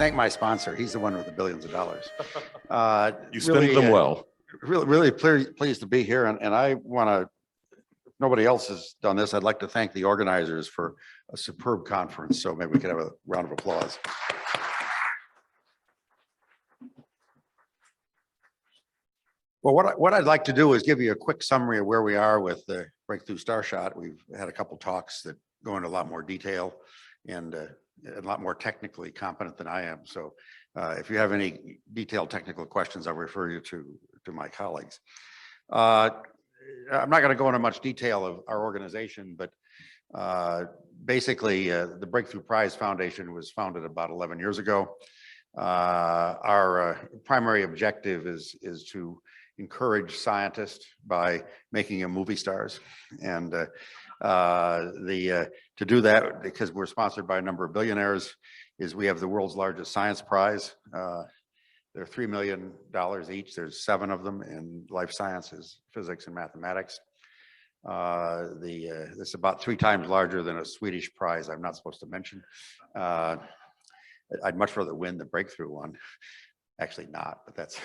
thank my sponsor. He's the one with the billions of dollars. You spend them well. Really pleased to be here. And I want to, if nobody else has done this, I'd like to thank the organizers for a superb conference. So maybe we could have a round of applause. Well, what I'd like to do is give you a quick summary of where we are with the Breakthrough Starshot. We've had a couple talks that go into a lot more detail and a lot more technically competent than I am. So if you have any detailed technical questions, I'll refer you to my colleagues. I'm not going to go into much detail of our organization, but basically the Breakthrough Prize Foundation was founded about 11 years ago. Our primary objective is to encourage scientists by making them movie stars, and to do that, because we're sponsored by a number of billionaires, is we have the world's largest science prize. They're $3 million each. There's 7 of them in life sciences, physics, and mathematics. This is about 3 times larger than a Swedish prize I'm not supposed to mention. I'd much rather win the Breakthrough one. Actually not, but that's,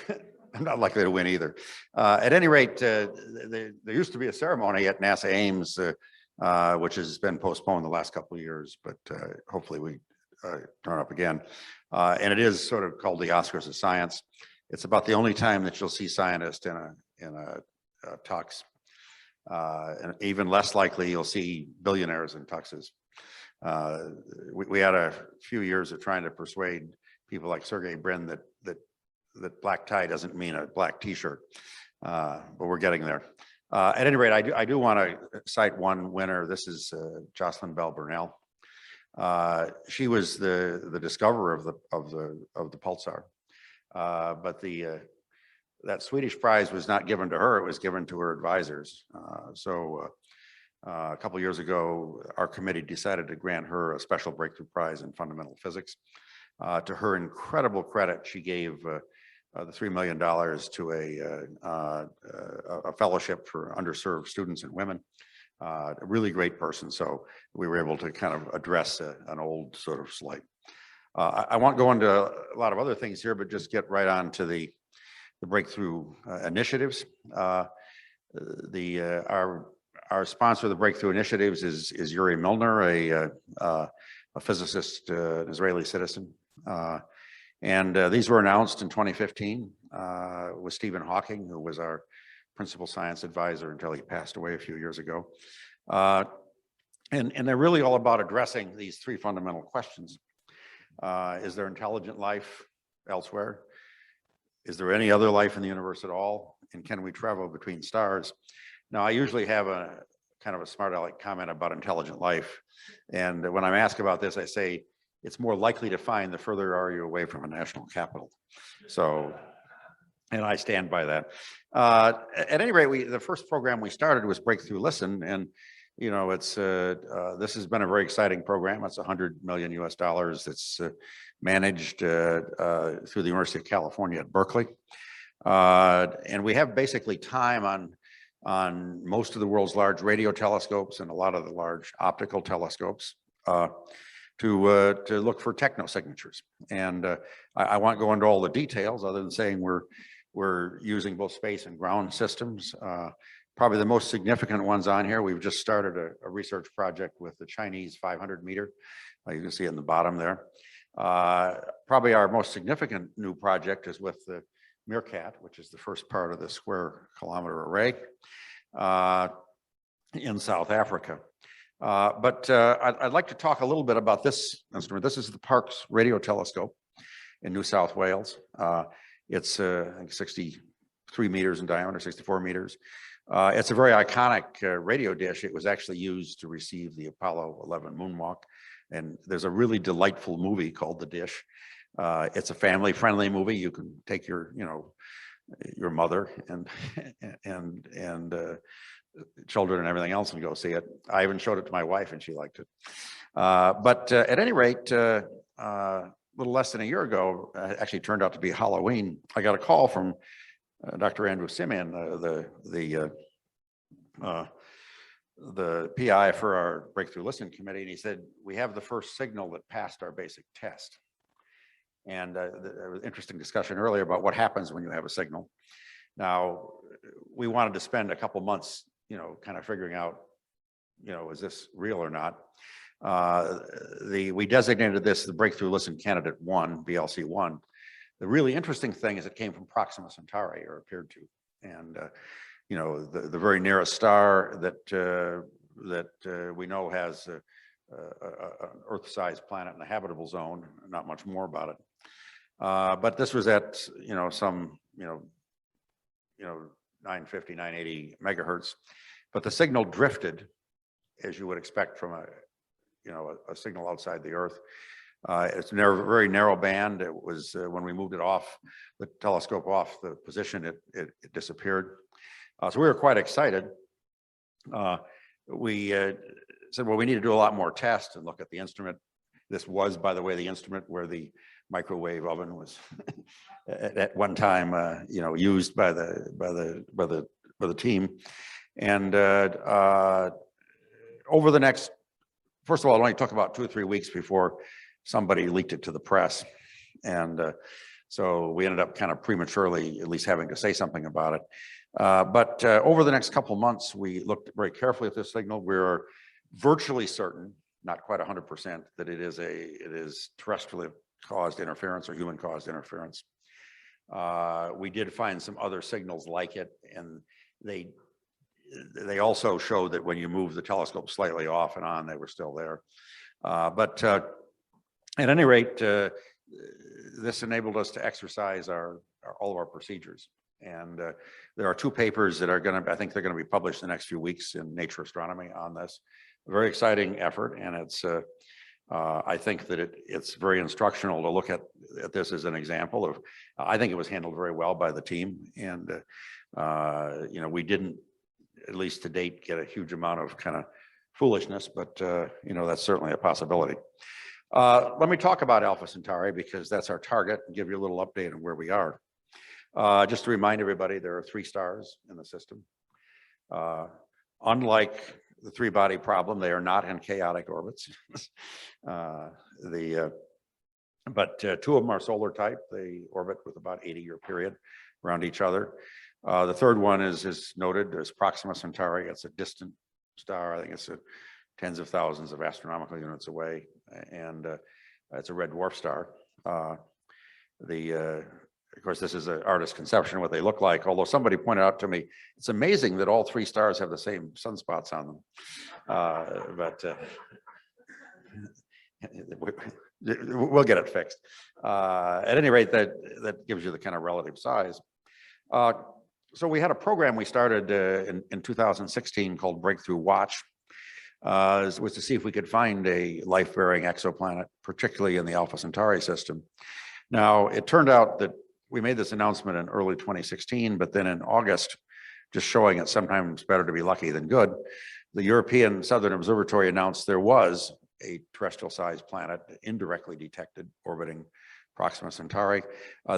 I'm not likely to win either. At any rate, there used to be a ceremony at NASA Ames, which has been postponed the last couple of years, but hopefully we turn up again. And it is sort of called the Oscars of Science. It's about the only time that you'll see scientists in a tux. And even less likely you'll see billionaires in tuxes. We had a few years of trying to persuade people like Sergey Brin that black tie doesn't mean a black t-shirt, but we're getting there. At any rate, I do want to cite one winner. This is Jocelyn Bell Burnell. She was the discoverer of the pulsar, but that Swedish prize was not given to her; it was given to her advisors. A couple of years ago, our committee decided to grant her a special breakthrough prize in fundamental physics. To her incredible credit, she gave the $3 million to a fellowship for underserved students and women. A really great person. So we were able to kind of address an old sort of slight. I won't go into a lot of other things here, but just get right on to the breakthrough initiatives. Our sponsor of the breakthrough initiatives is Yuri Milner, a physicist, an Israeli citizen. And these were announced in 2015 with Stephen Hawking, who was our principal science advisor until he passed away a few years ago. And they're really all about addressing these 3 fundamental questions. Is there intelligent life elsewhere? Is there any other life in the universe at all? And can we travel between stars? Now, I usually have a kind of a smart aleck comment about intelligent life. And when I'm asked about this, I say, it's more likely to find the further are you away from a national capital. So, and I stand by that. At any rate, the first program we started was Breakthrough Listen. And, you know, it's this has been a very exciting program. It's $100 million US. It's managed through the University of California at Berkeley. And we have basically time on most of the world's large radio telescopes and a lot of the large optical telescopes to look for techno-signatures. And I won't go into all the details other than saying we're using both space and ground systems. Probably the most significant ones on here, we've just started a research project with the Chinese 500 meter. You can see it in the bottom there. Probably our most significant new project is with the Meerkat, which is the first part of the square kilometer array in South Africa. But I'd like to talk a little bit about this instrument. This is the Parkes Radio Telescope in New South Wales. It's I think 63 meters in diameter, 64 meters. It's a very iconic radio dish. It was actually used to receive the Apollo 11 moonwalk. And there's a really delightful movie called The Dish. It's a family-friendly movie. You can take your mother and children and everything else and go see it. I even showed it to my wife and she liked it. But at any rate, a little less than a year ago, actually turned out to be Halloween, I got a call from Dr. Andrew Simeon, the PI for our Breakthrough Listen Committee, and he said, we have the first signal that passed our basic test. And there was interesting discussion earlier about what happens when you have a signal. Now, we wanted to spend a couple months, kind of figuring out, is this real or not? We designated this the Breakthrough Listen Candidate 1, BLC1. The really interesting thing is it came from Proxima Centauri, or appeared to. And, the very nearest star that we know has an Earth-sized planet in the habitable zone, not much more about it. But this was at, some, 950, 980 megahertz. But the signal drifted, as you would expect from a signal outside the Earth. It's a very narrow band. It was when we moved it off the telescope off the position, it disappeared. So we were quite excited. We said, well, we need to do a lot more tests and look at the instrument. This was, by the way, the instrument where the microwave oven was at one time, used by the team. And over the next, first of all, it only took about 2 or 3 weeks before somebody leaked it to the press. And so we ended up kind of prematurely at least having to say something about it. But over the next couple of months, we looked very carefully at this signal. We're virtually certain, not quite 100%, that it is terrestrially caused interference or human caused interference. We did find some other signals like it, and they also showed that when you move the telescope slightly off and on, they were still there. But at any rate, this enabled us to exercise all of our procedures. And there are 2 papers that are I think they're going to be published in the next few weeks in Nature Astronomy on this. A very exciting effort, and it's I think that it's very instructional to look at this as an example of. I think it was handled very well by the team, and we didn't, at least to date, get a huge amount of kind of foolishness, but that's certainly a possibility. Let me talk about Alpha Centauri, because that's our target, and give you a little update on where we are. Just to remind everybody, there are 3 stars in the system. Unlike the 3-body problem, they are not in chaotic orbits. But 2 of them are solar type. They orbit with about 80-year period around each other. The 3rd one is noted as Proxima Centauri. It's a distant star. I think it's tens of thousands of astronomical units away, and it's a red dwarf star. Of course, this is an artist's conception of what they look like, although somebody pointed out to me, it's amazing that all 3 stars have the same sunspots on them. We'll get it fixed. At any rate, that gives you the kind of relative size. So we had a program we started in 2016 called Breakthrough Watch. Was to see if we could find a life-bearing exoplanet, particularly in the Alpha Centauri system. Now, it turned out that we made this announcement in early 2016, but then in August, just showing it sometimes better to be lucky than good, the European Southern Observatory announced there was a terrestrial-sized planet indirectly detected orbiting Proxima Centauri.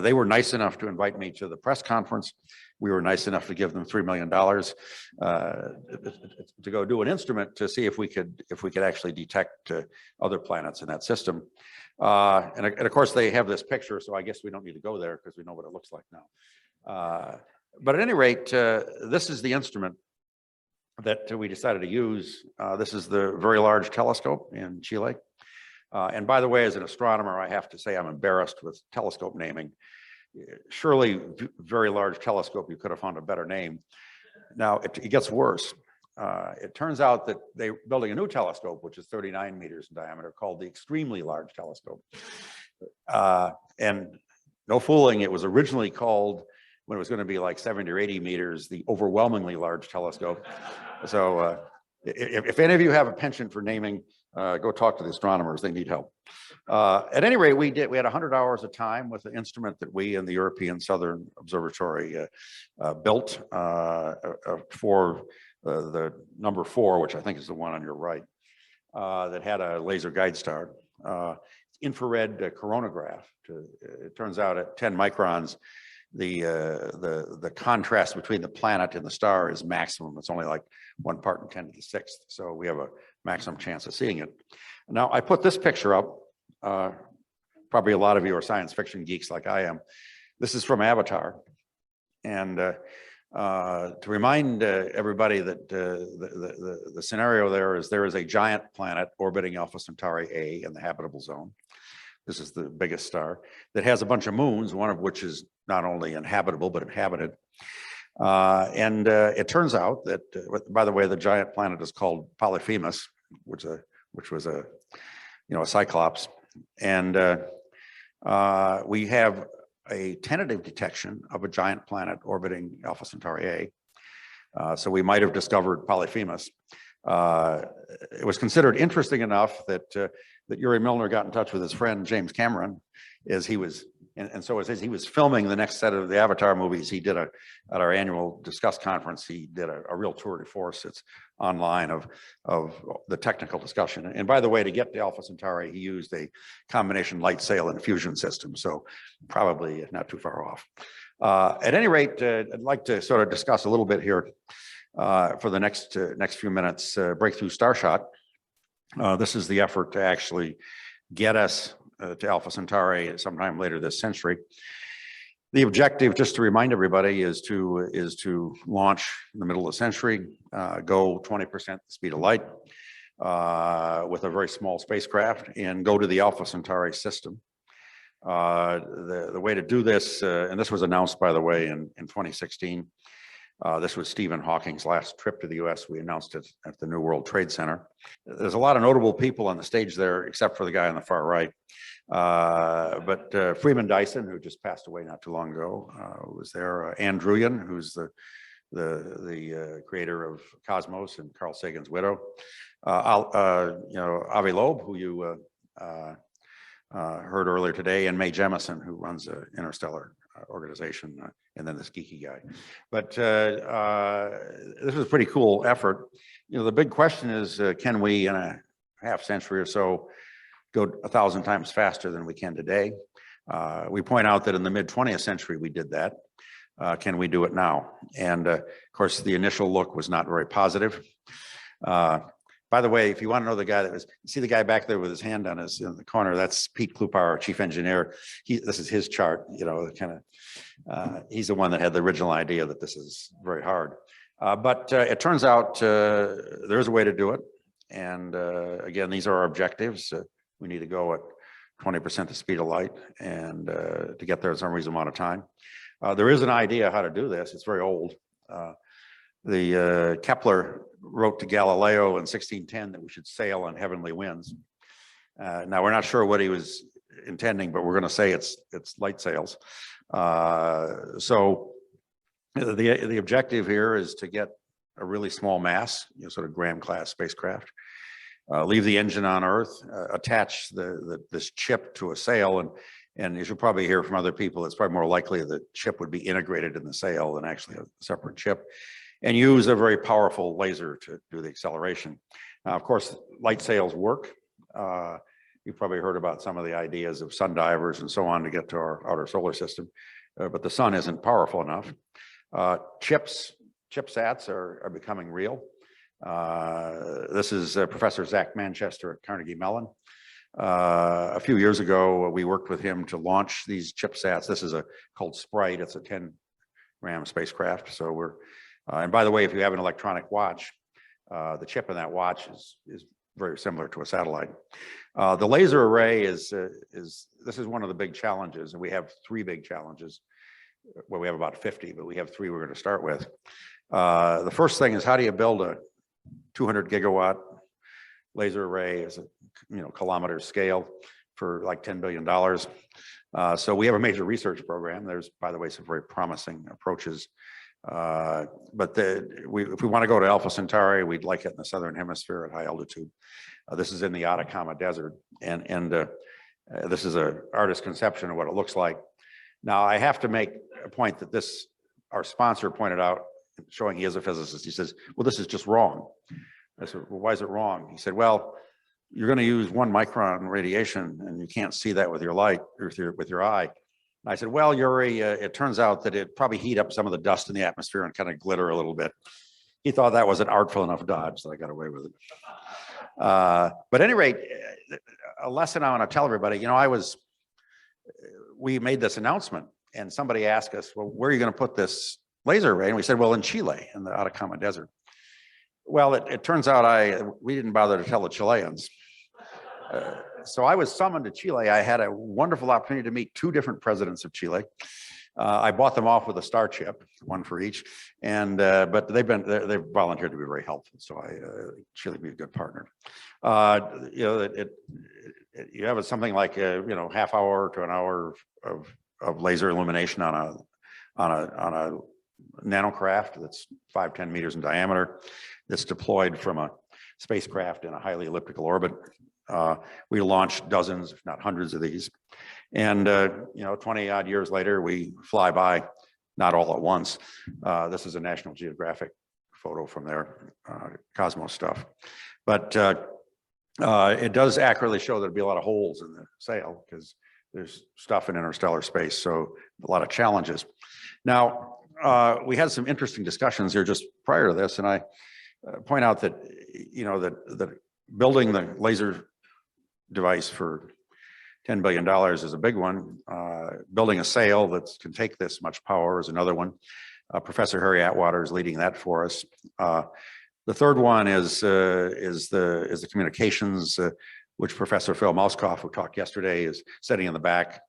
They were nice enough to invite me to the press conference. We were nice enough to give them $3 million to go do an instrument to see if we could actually detect other planets in that system. And of course, they have this picture, so I guess we don't need to go there because we know what it looks like now. But at any rate, this is the instrument that we decided to use. This is the Very Large Telescope in Chile. And by the way, as an astronomer, I have to say I'm embarrassed with telescope naming. Surely, Very Large Telescope, you could have found a better name. Now, it gets worse. It turns out that they're building a new telescope, which is 39 meters in diameter, called the Extremely Large Telescope. And no fooling, it was originally called, when it was going to be like 70 or 80 meters, the Overwhelmingly Large Telescope. So if any of you have a penchant for naming, go talk to the astronomers, they need help. At any rate, we had 100 hours of time with the instrument that we and the European Southern Observatory built for the number 4, which I think is the one on your right, that had a laser guide star. Infrared coronagraph. It turns out at 10 microns, the contrast between the planet and the star is maximum. It's only like 1 part in 10 to the 6th. So we have a maximum chance of seeing it. Now, I put this picture up probably a lot of you are science fiction geeks like I am. This is from Avatar. And to remind everybody that the scenario there is a giant planet orbiting Alpha Centauri A in the habitable zone. This is the biggest star that has a bunch of moons, one of which is not only inhabitable, but inhabited. And it turns out that, by the way, the giant planet is called Polyphemus, which was a cyclops. And we have a tentative detection of a giant planet orbiting Alpha Centauri A. So we might have discovered Polyphemus. It was considered interesting enough that Yuri Milner got in touch with his friend James Cameron, as he was, and so as he was filming the next set of the Avatar movies, he did at our annual Discuss conference, he did a real tour de force. It's online of the technical discussion. And by the way, to get to Alpha Centauri, he used a combination light sail and fusion system, so probably not too far off. At any rate, I'd like to sort of discuss a little bit here for the next few minutes, Breakthrough Starshot. This is the effort to actually get us to Alpha Centauri sometime later this century. The objective, just to remind everybody, is to launch in the middle of the century, go 20% the speed of light with a very small spacecraft, and go to the Alpha Centauri system. The way to do this, and this was announced, by the way, in 2016. This was Stephen Hawking's last trip to the US. We announced it at the New World Trade Center. There's a lot of notable people on the stage there, except for the guy on the far right. But Freeman Dyson, who just passed away not too long ago, was there. Ann Druyan, who's the creator of Cosmos and Carl Sagan's widow. Avi Loeb, who you heard earlier today, and Mae Jemison, who runs Interstellar organization, and then this geeky guy. But this was a pretty cool effort. The big question is, can we, in a half century or so, go 1,000 times faster than we can today? We point out that in the mid-20th century, we did that. Can we do it now? And of course, the initial look was not very positive. By the way, if you want to know the guy that was, see the guy back there with his hand on his in the corner, that's Pete Klupar, our chief engineer. This is his chart, he's the one that had the original idea that this is very hard. But it turns out there is a way to do it. And again, these are our objectives. We need to go at 20% the speed of light, and to get there in some reasonable amount of time. There is an idea how to do this. It's very old. Kepler wrote to Galileo in 1610 that we should sail on heavenly winds. Now, we're not sure what he was intending, but we're going to say it's light sails. So the objective here is to get a really small mass, sort of Graham class spacecraft, leave the engine on Earth, attach this chip to a sail, and you should probably hear from other people, it's probably more likely the chip would be integrated in the sail than actually a separate chip, and use a very powerful laser to do the acceleration. Now, of course, light sails work. You've probably heard about some of the ideas of sun divers and so on to get to our outer solar system, but the sun isn't powerful enough. Chipsats are becoming real. This is Professor Zach Manchester at Carnegie Mellon. A few years ago, we worked with him to launch these chipsats. This is called Sprite. It's a 10-gram spacecraft. So we're, and by the way, if you have an electronic watch, the chip in that watch is very similar to a satellite. The laser array this is one of the big challenges, and we have 3 big challenges. Well, we have about 50, but we have 3 we're going to start with. The first thing is, how do you build a 200 gigawatt laser array as a kilometer scale for like $10 billion? So we have a major research program. There's, by the way, some very promising approaches. But if we want to go to Alpha Centauri, we'd like it in the southern hemisphere at high altitude. This is in the Atacama Desert, and this is an artist's conception of what it looks like. Now, I have to make a point that our sponsor pointed out, showing he is a physicist. He says, well, this is just wrong. I said, well, why is it wrong? He said, well, you're going to use 1 micron radiation, and you can't see that with your light or with your eye. And I said, well, Yuri, it turns out that it probably heat up some of the dust in the atmosphere and kind of glitter a little bit. He thought that was an artful enough dodge that I got away with it. But at any rate, a lesson I want to tell everybody, I was we made this announcement and somebody asked us, well, where are you going to put this laser array? And we said, well, in Chile, in the Atacama Desert. Well, it turns out we didn't bother to tell the Chileans. So I was summoned to Chile. I had a wonderful opportunity to meet 2 different presidents of Chile. I bought them off with a star chip, one for each, and but they've volunteered to be very helpful. So Chile be a good partner. You know, you have something like half hour to an hour of laser illumination on a nanocraft that's 5-10 meters in diameter, that's deployed from a spacecraft in a highly elliptical orbit. We launched dozens, if not hundreds of these. And, 20 odd years later, we fly by, not all at once. This is a National Geographic photo from their Cosmos stuff. But it does accurately show there'd be a lot of holes in the sail because there's stuff in interstellar space. So a lot of challenges. Now, we had some interesting discussions here just prior to this. And I point out that, that building the laser device for $10 billion is a big one. Building a sail that can take this much power is another one. Professor Harry Atwater is leading that for us. The third one is the communications, which Professor Phil Mauskopf, who talked yesterday, is sitting in the back,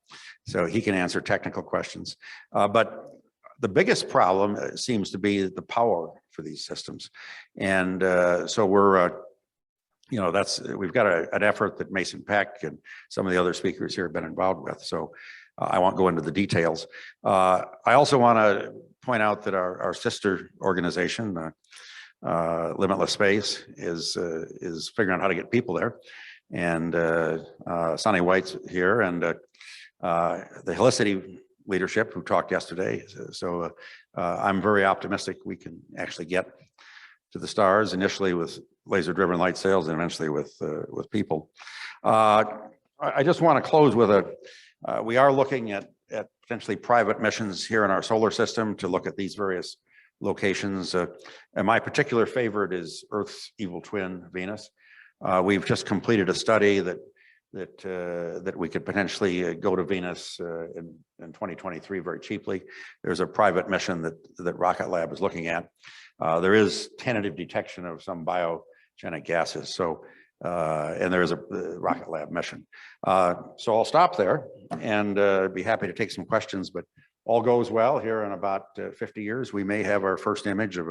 so he can answer technical questions. But the biggest problem seems to be the power for these systems, and so we're we've got an effort that Mason Peck and some of the other speakers here have been involved with. So I won't go into the details. I also want to point out that our sister organization, Limitless Space, is figuring out how to get people there. And Sonny White's here, and the Helicity leadership who talked yesterday. So I'm very optimistic we can actually get to the stars, initially with laser-driven light sails and eventually with people. I just want to close with we are looking at potentially private missions here in our solar system to look at these various locations. And my particular favorite is Earth's evil twin, Venus. We've just completed a study that we could potentially go to Venus in 2023 very cheaply. There's a private mission that Rocket Lab is looking at. There is tentative detection of some biogenic gases. So, and there is a Rocket Lab mission. So I'll stop there and be happy to take some questions, but all goes well here in about 50 years. We may have our first image of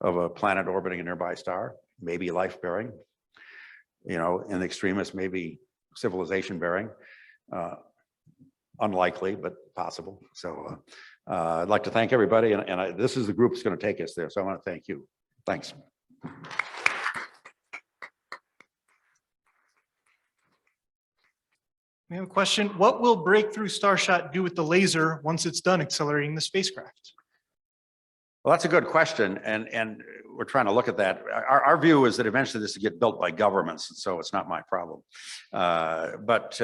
a planet orbiting a nearby star, maybe life bearing, in the extremist, maybe civilization bearing, unlikely, but possible. So I'd like to thank everybody. And this is the group that's going to take us there. So I want to thank you. Thanks. We have a question. What will Breakthrough Starshot do with the laser once it's done accelerating the spacecraft? Well, that's a good question. And we're trying to look at that. Our view is that eventually this will get built by governments. And so it's not my problem. But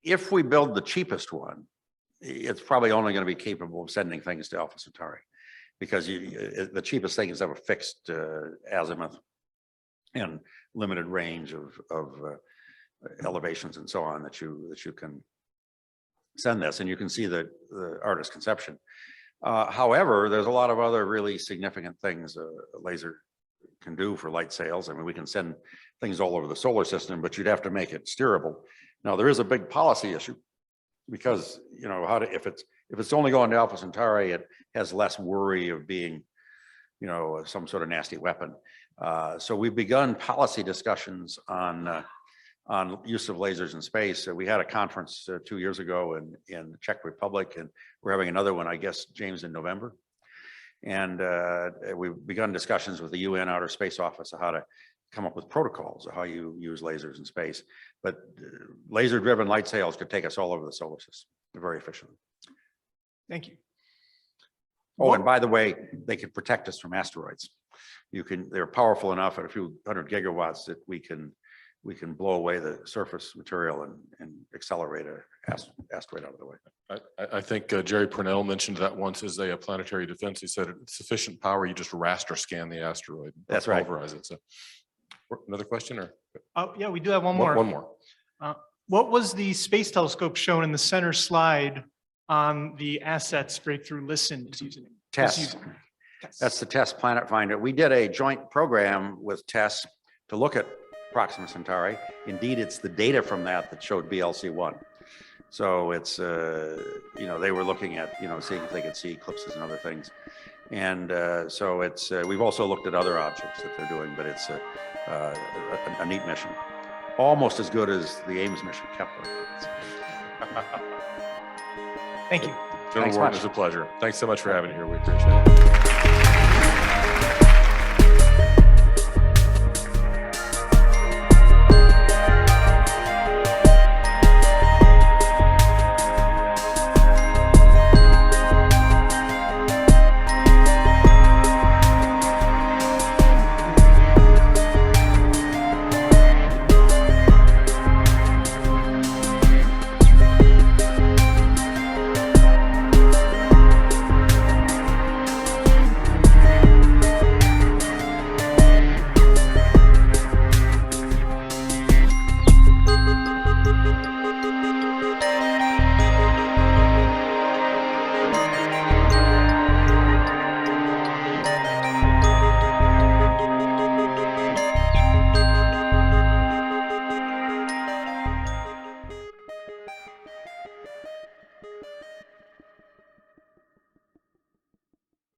if we build the cheapest one, it's probably only going to be capable of sending things to Alpha Centauri, because the cheapest thing is to have a fixed azimuth and limited range of elevations and so on that you can send this, and you can see the artist's conception. However, there's a lot of other really significant things a laser can do for light sails. I mean, we can send things all over the solar system, but you'd have to make it steerable. Now, there is a big policy issue, because if it's only going to Alpha Centauri, it has less worry of being some sort of nasty weapon. So we've begun policy discussions on use of lasers in space. We had a conference 2 years ago in the Czech Republic, and we're having another one, I guess, James, in November. And we've begun discussions with the UN Outer Space Office on how to come up with protocols of how you use lasers in space. But laser-driven light sails could take us all over the solar system very efficiently. Thank you. Oh, and by the way, they could protect us from asteroids. They're powerful enough at a few hundred gigawatts that we can blow away the surface material and accelerate an asteroid out of the way. I think Jerry Purnell mentioned that once as a planetary defense. He said it's sufficient power, you just raster scan the asteroid. That's right. Pulverize it. So, another question, or? Oh, yeah, we do have one more. One more. What was the space telescope shown in the center slide on the assets Breakthrough Listen is using? TESS. That's the TESS Planet Finder. We did a joint program with TESS to look at Proxima Centauri. Indeed, it's the data from that showed BLC1. So it's, they were looking at, seeing if they could see eclipses and other things. And so it's, we've also looked at other objects that they're doing, but it's a neat mission. Almost as good as the Ames mission, Kepler. Thank you. General Thanks Worden, much. it's a pleasure. Thanks so much for having me here. We appreciate it.